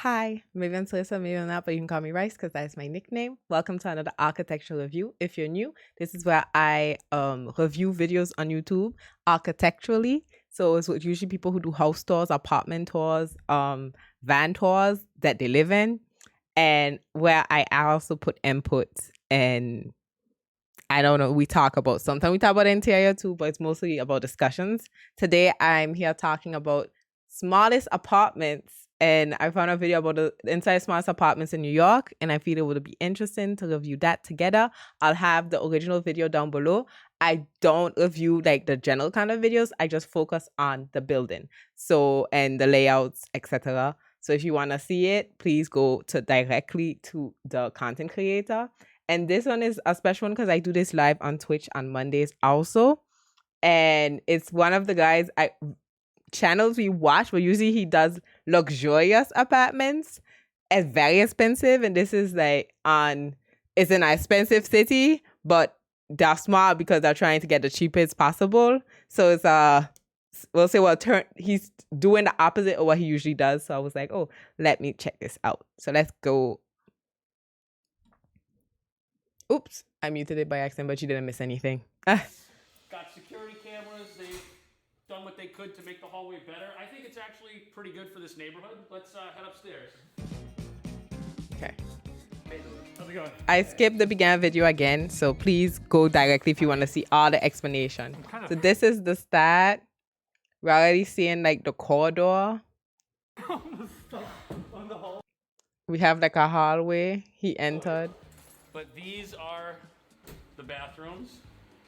Hi, maybe I'm Celissa, maybe I'm not, but you can call me Rice because that's my nickname. Welcome to another architectural review. If you're new, this is where I review videos on YouTube architecturally. So it's usually people who do house tours, apartment tours, van tours that they live in, and where I also put inputs and I don't know, sometimes we talk about interior too, but it's mostly about discussions. Today I'm here talking about smallest apartments, and I found a video about the inside smallest apartments in New York, and I feel it would be interesting to review that together. I'll have the original video down below. I don't review like the general kind of videos. I just focus on the building, and the layouts, etc. So if you want to see it, please go directly to the content creator. And this one is a special one because I do this live on Twitch on Mondays also. And it's one of the channels we watch, but usually he does luxurious apartments. It's very expensive. And this is it's in an expensive city, but they're smart because they're trying to get the cheapest possible. So it's he's doing the opposite of what he usually does. So I was like, oh, let me check this out. So let's go. Oops, I muted it by accident, but you didn't miss anything. Got security cameras. They've done what they could to make the hallway better. I think it's actually pretty good for this neighborhood. Let's head upstairs. Okay. Hey, how's it going? I skipped the beginning video again, so please go directly if you want to see all the explanation. So this is the start. We're already seeing like the corridor. On the hall. We have like a hallway. He entered. But these are the bathrooms.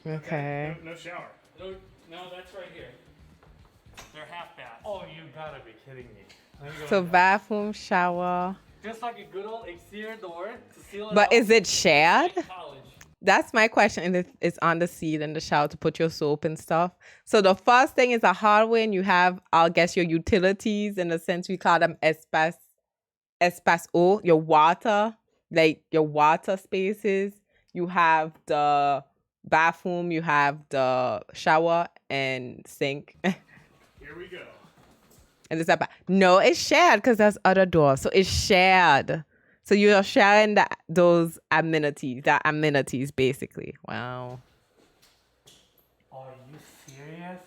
Okay. No shower. No, that's right here. They're half bath. Oh, you gotta be kidding me. So bathroom, shower. Just like a good old exterior door to seal it But out. is it shared? College. That's my question. And it's on the seat and the shower to put your soap and stuff. So the first thing is a hallway, and you have, I guess, your utilities. In a sense, we call them espacio, your water. Like your water spaces. You have the bathroom, you have the shower and sink. Here we go. And it's no, it's shared because there's other doors. So it's shared. So you're sharing those amenities basically. Wow. Are you serious?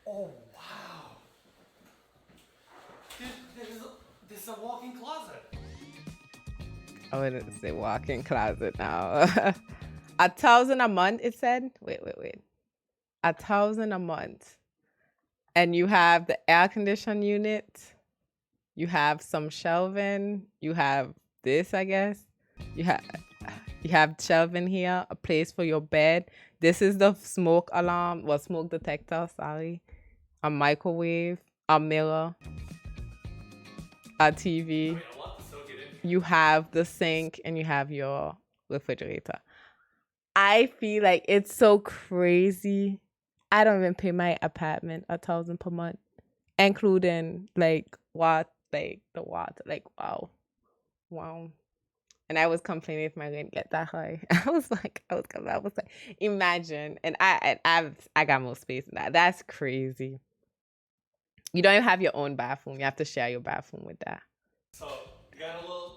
Oh wow. This is a walk-in closet. I wouldn't say walk-in closet now. $1,000 a month, it said. Wait. $1,000 a month. And you have the air conditioning unit. You have some shelving. You have this, I guess. You have shelving here, a place for your bed. This is the smoke alarm, smoke detector, sorry. A microwave, a mirror, a TV. You have the sink and you have your refrigerator. I feel like it's so crazy. I don't even pay my apartment $1,000 per month, including the water. Wow. And I was complaining if my rent get that high. I was like, imagine. And I got more space than that. That's crazy. You don't even have your own bathroom. You have to share your bathroom with that. So you got a little.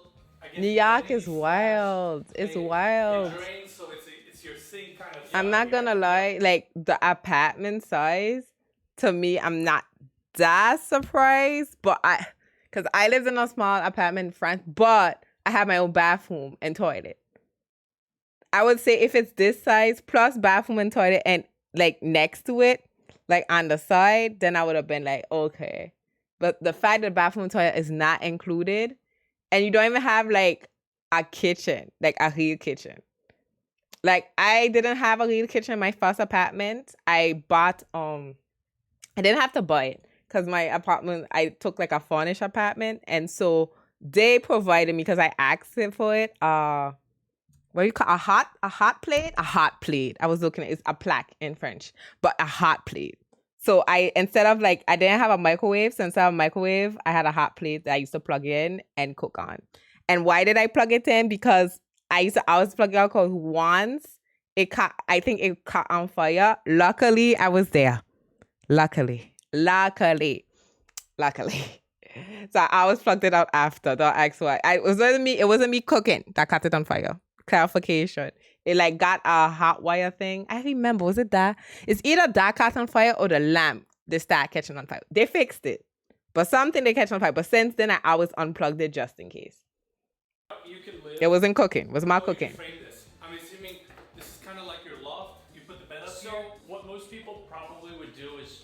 New York is wild. It's wild. It drains, so it's your sink kind of. I'm not gonna lie, like the apartment size, to me, I'm not that surprised, but because I lived in a small apartment in France, but I have my own bathroom and toilet. I would say if it's this size plus bathroom and toilet and like next to it, like on the side, then I would have been like, okay. But the fact that bathroom and toilet is not included, and you don't even have like a kitchen, like a real kitchen. Like I didn't have a real kitchen in my first apartment. I bought I didn't have to buy it because my apartment, I took like a furnished apartment, and so they provided me because I asked it for it. What do you call a hot plate? A hot plate. I was looking at it's a plaque in French, but a hot plate. So instead of I didn't have a microwave, so instead of a microwave, I had a hot plate that I used to plug in and cook on. And why did I plug it in? Because I was plugging out because once I think it caught on fire. Luckily, I was there. Luckily. So I always plugged it out after. Don't ask why. It wasn't me. It wasn't me cooking that caught it on fire. Clarification. It like got a hot wire thing. I remember. Was it that? It's either that caught on fire or the lamp they start catching on fire. They fixed it, but something they catch on fire. But since then, I always unplugged it just in case. You can live. It wasn't cooking. It was my How you cooking. frame this? I'm assuming this is kind of like your loft. You put the bed up So here. what most people probably would do is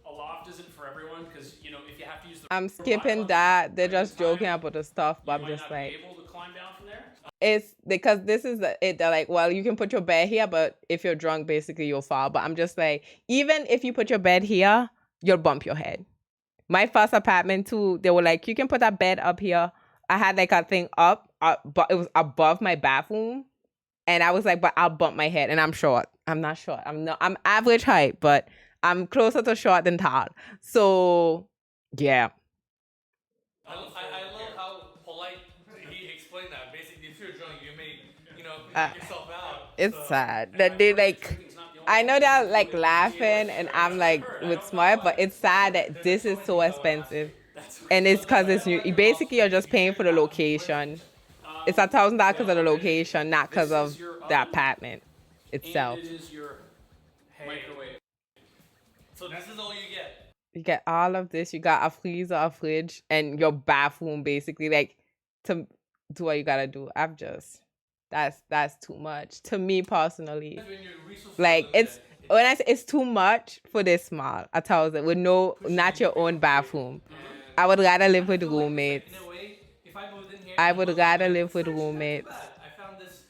a loft isn't for everyone because you know if you have to use the. I'm skipping that. They're just joking about the stuff, but I'm might just not like. be able to climb down from there. It's because this is it. They're like, well, you can put your bed here, but if you're drunk, basically you'll fall. But I'm just like, even if you put your bed here, you'll bump your head. My first apartment too, they were like, you can put that bed up here. I had like a thing up, but it was above my bathroom, and I was like, but I'll bump my head, and I'm short. I'm not short. I'm average height, but I'm closer to short than tall. So, yeah. I love how polite he explained that. Basically, if you're drunk, you may, knock yourself out. It's So- sad that they like. I know they're like laughing, and I'm like with smart, but it's sad that this is so expensive, and it's because it's new. Basically, you're just paying for the location. It's $1,000 because of the location, not because of the apartment itself. And it is your microwave. So this is all you get. You get all of this. You got a freezer, a fridge, and your bathroom. Basically, like to do what you gotta do. That's too much to me personally. Like it's when I say it's too much for this small, 1,000 with not your own bathroom. I would rather live with roommates. In a way, if I moved in here, I would rather live with it's not roommates. bad. I found this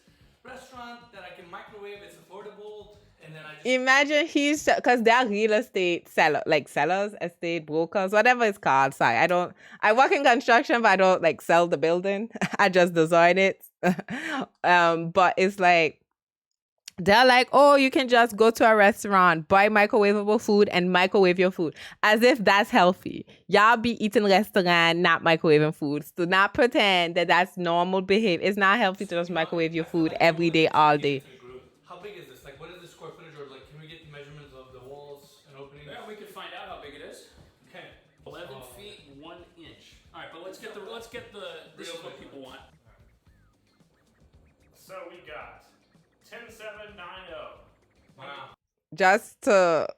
restaurant that I can microwave. It's affordable, and then I just. Imagine because they're real estate sellers, estate brokers, whatever it's called. Sorry, I work in construction, but I don't like sell the building. I just design it. But it's like, they're like, oh, you can just go to a restaurant, buy microwavable food and microwave your food. As if that's healthy. Y'all be eating restaurant, not microwaving foods. Do not pretend that that's normal behavior. It's not healthy to just microwave your food every day, all day. How big is this? Like, what is the square footage, or like, can we get the measurements of the walls and openings? Yeah, we can find out how big it is. Okay. 11 feet 1 inch. All right, but let's get the. This is what people want. So we got 10790. Wow. Just to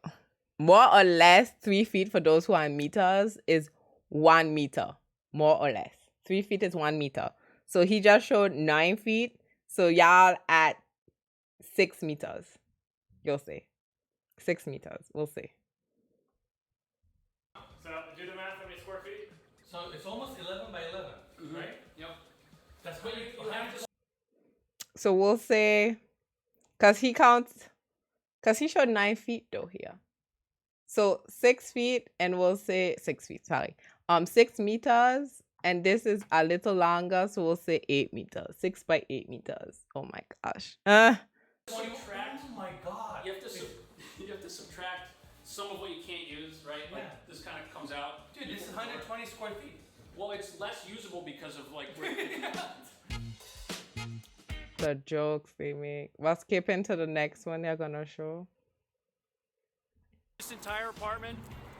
more or less 3 feet for those who are in meters is 1 meter, more or less. 3 feet is 1 meter. So he just showed 9 feet. So y'all at 6 meters. You'll see. 6 meters. We'll see. So do the math. How many square feet? So it's almost 11 by 11, right? Yep. That's what you have to. So we'll say, because he showed 9 feet though here. So 6 feet, and we'll say 6 feet, sorry. 6 meters, and this is a little longer, so we'll say 8 meters. 6 by 8 meters. Oh my gosh. Subtract. Oh my god. You have to subtract some of what you can't use, right? Like this kind of comes out. Dude, this is 120 square feet. Well, it's less usable because of like. The jokes they make. We're skipping to the next one they're gonna show. This entire apartment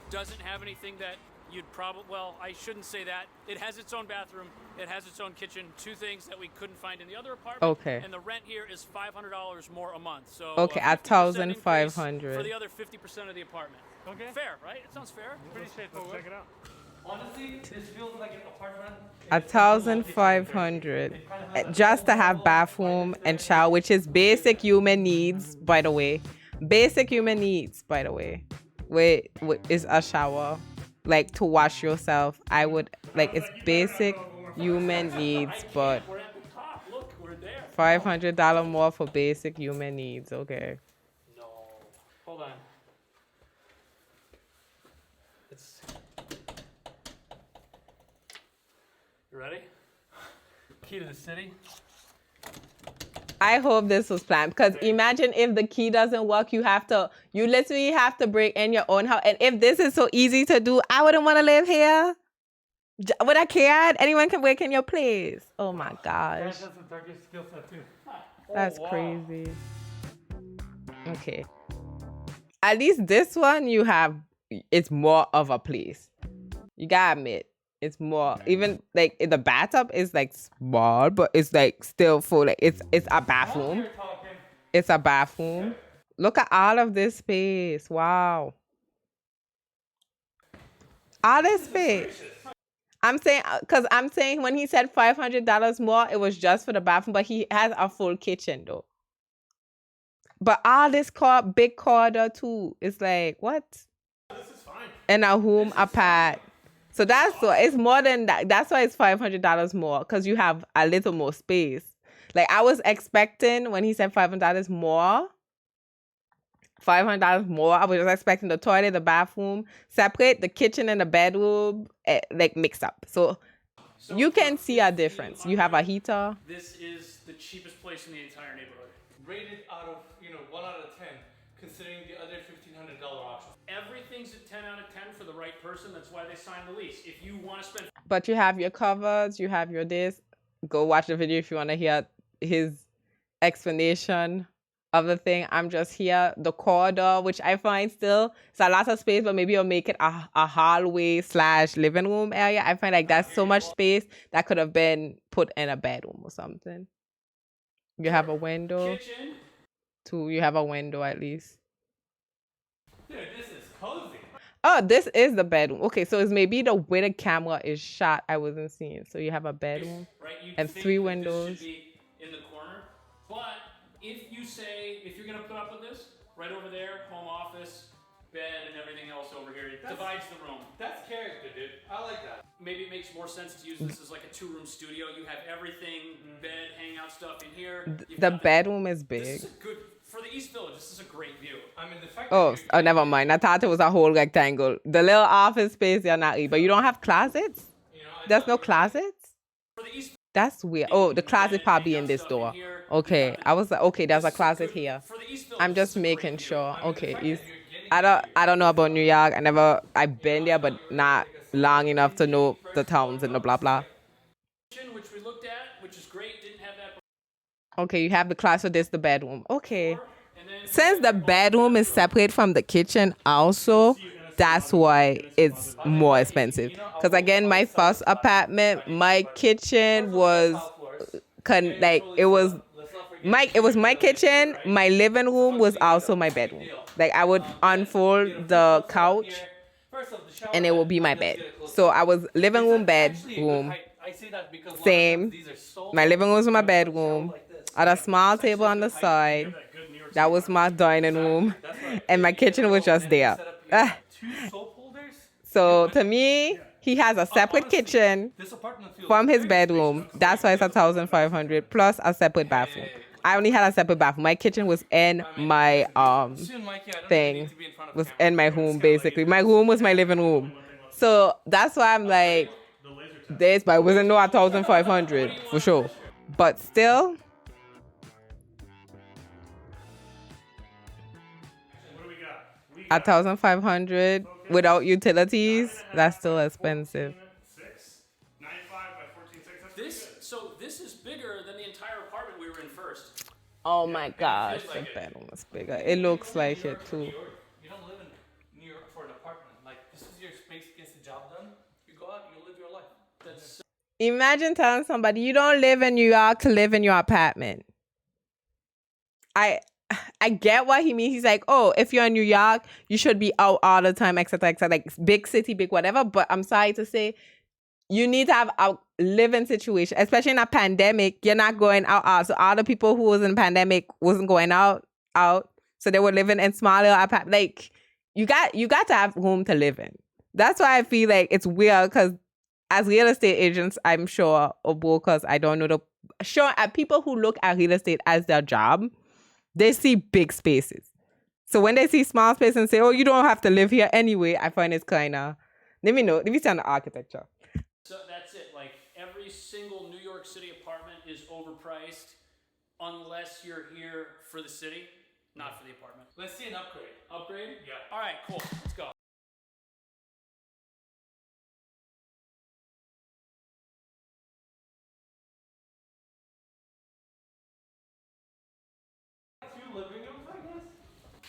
doesn't have anything that you'd probably. Well, I shouldn't say that. It has its own bathroom. It has its own kitchen. 2 things that we couldn't find in the other apartment. Okay. And the rent here is $500 more a month. So Okay, a 50% increase 1,500. for the other 50% of the apartment. Okay. Fair, right? It sounds fair. Pretty straightforward. Let's check it out. Honestly, this feels like an apartment. 1,500 just to have bathroom and shower, which is basic human needs, by the way. Basic human needs, by the way. Wait, is a shower, like to wash yourself. I would like it's basic human needs, but We're at the top. Look, we're there. $500 more for basic human needs. Okay. No. Hold on. It's. You ready? Key to the city. I hope this was planned, because imagine if the key doesn't work, you literally have to break in your own house. And if this is so easy to do, I wouldn't want to live here. Would I care? Anyone can break in your place. Oh my gosh. That's a Turkish skill set too. That's wow. crazy. Okay. At least this one it's more of a place. You gotta admit, It's more, even like in the bathtub is like small, but it's like still full. Like it's a bathroom. It's a bathroom. Look at all of this space. Wow. All this space. I'm saying when he said $500 more, it was just for the bathroom, but he has a full kitchen though. But all this big corridor too. It's like what? This is fine. And a home apart. So that's why it's more than that. That's why it's $500 more, because you have a little more space. Like I was expecting when he said $500 more. $500 more. I was just expecting the toilet, the bathroom separate, the kitchen and the bedroom like mixed up. So you can see a difference. You have a heater. This is the cheapest place in the entire neighborhood. Rated out of 1 out of 10, considering the other $1,500 options. Everything's a 10 out of 10 for the right person. That's why they signed the lease. If you want to spend, But you have your covers, you have your this. Go watch the video if you want to hear his explanation of the thing. I'm just here. The corridor, which I find still it's a lot of space, but maybe you'll make it a hallway / living room area. I find like that's so much space that could have been put in a bedroom or something. You have a window. kitchen. You have a window at least. Dude, this is cozy. Oh, this is the bedroom. Okay, so it's maybe the way the camera is shot I wasn't seeing. So you have a bedroom Right? You'd and think 3 that windows. This should be in the corner, but if you're gonna put up with this, right over there, home office, bed, and everything else over here, it divides the room. That's character, dude. I like that. Maybe it makes more sense to use this as like a 2-room studio. You have everything, bed, hangout stuff in here. You've The got bedroom is This big. is a good for the East Village. This is a great view. I mean, the fact Oh, that never mind. I thought it was a whole rectangle. The little office space, you're not, but you don't have closets? There's no closets? For the East That's weird. Oh, the closet probably in this door. Okay, I was like, okay, there's a closet here. for the East Village. I'm this just is a great making view. sure. Okay, I don't know about New York. I've been there, but not long enough to know the towns and the blah blah. Kitchen, which we looked at, which is great, didn't have that Okay, you have the closet. This the bedroom. Okay. before. And then Since the bedroom is separate from the kitchen also, that's why it's more expensive. Because again, my first apartment, my kitchen was it was my kitchen, my living room was also my bedroom. Like I would unfold the couch and it would be my bed. So I was living room, bedroom, same. My living room was my bedroom. I had a small table on the side. That was my dining room. And my kitchen was just there. So to me, he has a separate kitchen from his bedroom. That's why it's 1,500 plus a separate bathroom. I only had a separate bathroom. My kitchen was in my thing, was in my home basically. My room was my living room. So that's why I'm like this, but it wasn't no 1,500 for sure. But still, What do we got? We got 1,500 without utilities, that's still expensive. 6, 95 by 14.6. this is bigger than the entire apartment we were in first. Oh my gosh, the bedroom is bigger. It looks like it too. You don't live in New York for an apartment. Like, this is your space, gets the job done. You go out, you live your life. That's Imagine telling somebody you don't live in New York to live in your apartment. I get what he means. He's like, oh, if you're in New York, you should be out all the time, etc., etc. Like big city, big whatever. But I'm sorry to say, you need to have a living situation, especially in a pandemic. You're not going out. So all the people who was in pandemic wasn't going out. So they were living in smaller apartments. Like you got to have room to live in. That's why I feel like it's weird because as real estate agents, I'm sure, or brokers, I don't know people who look at real estate as their job, they see big spaces. So when they see small spaces and say, oh, you don't have to live here anyway, I find it's kind of, let me see on the architecture. So that's it. Like every single New York City apartment is overpriced unless you're here for the city, not for the apartment. Let's see an upgrade. Upgrade? Yeah. All right, cool. Let's go.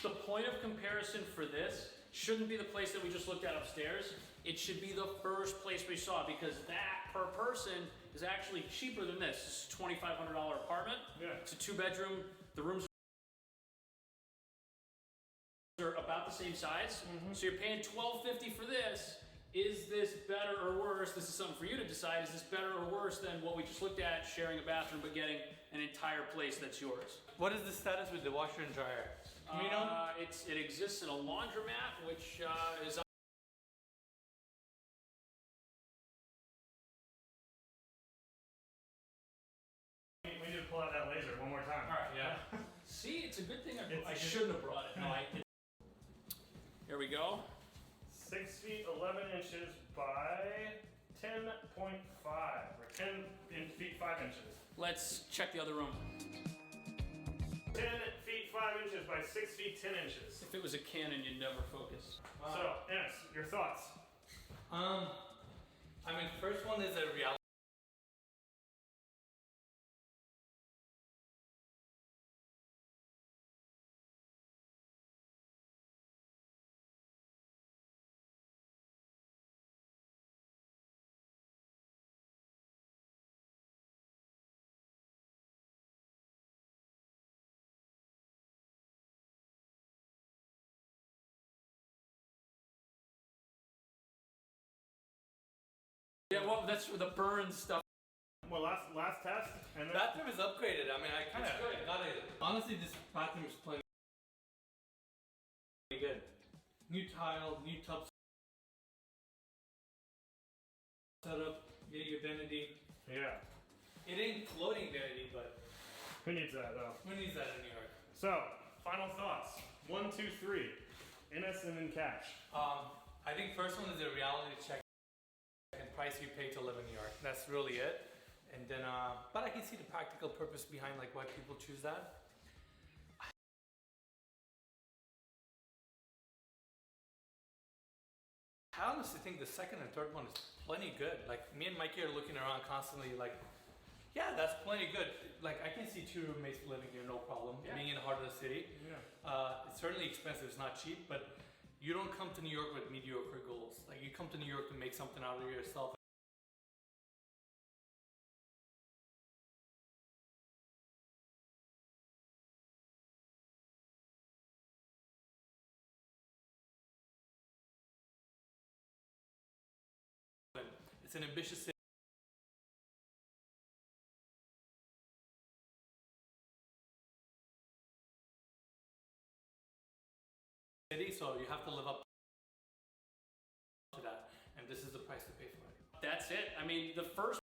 The point of comparison for this shouldn't be the place that we just looked at upstairs. it should be the first place we saw, because that per person is actually cheaper than this. This is a $2,500 apartment. Yeah. It's a 2-bedroom. The rooms are about the same size. So you're paying $1,250 for this. Is this better or worse? This is something for you to decide. Is this better or worse than what we just looked at, sharing a bathroom but getting an entire place that's yours? What is the status with the washer and dryer? Do you know? It exists in a laundromat, which is. We need to pull out that laser one more time. All right. Yeah. See, it's a good thing It's I a good- shouldn't have brought it. No, Here we go. 6 feet 11 inches by 10.5 or 10 feet 5 inches. Let's check the other room. 10 feet 5 inches by 6 feet 10 inches. If it was a Canon, you'd never focus. So, Enes, your thoughts? I mean, first one is a reality. Yeah, well, that's for the burn stuff. Well, last test, and then Bathroom is upgraded. I mean, I kind of It's good. got it. Honestly, this bathroom is plenty good. New tile, new tub setup, get your vanity. yeah. It ain't floating vanity, but Who needs that though? who needs that in New York? So, final thoughts. 1, 2, 3. Enes and then cash. I think first one is a reality check and price you pay to live in New York. That's really it. And then, but I can see the practical purpose behind like why people choose that. I honestly think the second and third one is plenty good. Like me and Mikey are looking around constantly like, yeah, that's plenty good. Like I can see 2 roommates living here, no problem. Yeah. Being in the heart of the city. Yeah. It's certainly expensive, it's not cheap, but you don't come to New York with mediocre goals. Like you come to New York to make something out of yourself. It's an ambitious city. So you have to live up to that, and this is the price to pay for it. That's it. I mean, the first